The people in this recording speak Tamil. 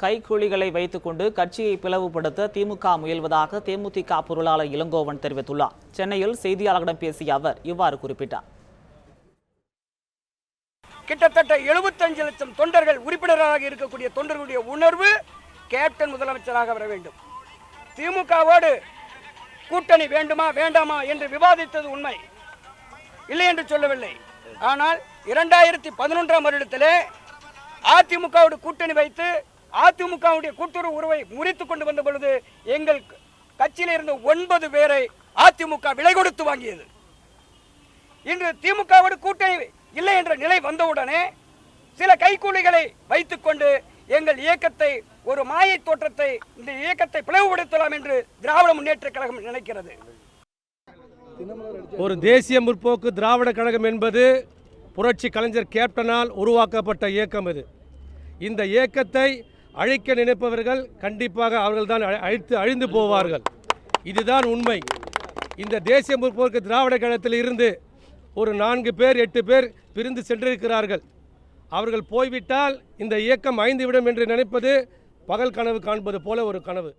கைக்கூலிகளை வைத்துக்கொண்டு கட்சியை பிளவுபடுத்த திமுக முயல்வதாக தேமுதிக பொருளாளர் இளங்கோவன் தெரிவித்துள்ளார். சென்னையில் செய்தியாளர்களிடம் பேசிய அவர் இவ்வாறு குறிப்பிட்டார். கிட்டத்தட்ட 75 லட்சம் தொண்டர்கள் உறுப்பினராக இருக்கக்கூடிய தொண்டர்களுடைய உணர்வு கேப்டன் முதலமைச்சராக வர வேண்டும். திமுகவோடு கூட்டணி வேண்டுமா வேண்டாமா என்று விவாதித்தது உண்மை, இல்லை என்று சொல்லவில்லை. ஆனால் 2011ஆம் வருடத்திலே அதிமுகவோடு கூட்டணி வைத்து அதிமுகவுடைய கூட்டுறவு உறவை முறித்துக் கொண்டு வந்த பொழுது எங்கள் கட்சியில் இருந்த 9 பேரை அதிமுக விலை கொடுத்து வாங்கியது. இன்று திமுகவோடு கூட்டணி இல்லை என்ற நிலை வந்தவுடனே சில கைக்கூலிகளை வைத்துக் கொண்டு எங்கள் இயக்கத்தை ஒரு மாயை தோற்றத்தை இந்த இயக்கத்தை பிளவுபடுத்தலாம் என்று திராவிட முன்னேற்ற கழகம் நினைக்கிறது. ஒரு தேசிய முற்போக்கு திராவிட கழகம் என்பது புரட்சி கலைஞர் கேப்டனால் உருவாக்கப்பட்ட இயக்கம். இந்த இயக்கத்தை அழிக்க நினைப்பவர்கள் கண்டிப்பாக அவர்கள்தான் அழிந்து போவார்கள். இதுதான் உண்மை. இந்த தேசிய முற்போக்கு திராவிட கழகத்தில் இருந்து ஒரு 4 பேர் 8 பேர் பிரிந்து சென்றிருக்கிறார்கள். அவர்கள் போய்விட்டால் இந்த இயக்கம் அழிந்துவிடும் என்று நினைப்பது பகல் கனவு காண்பது போல ஒரு கனவு.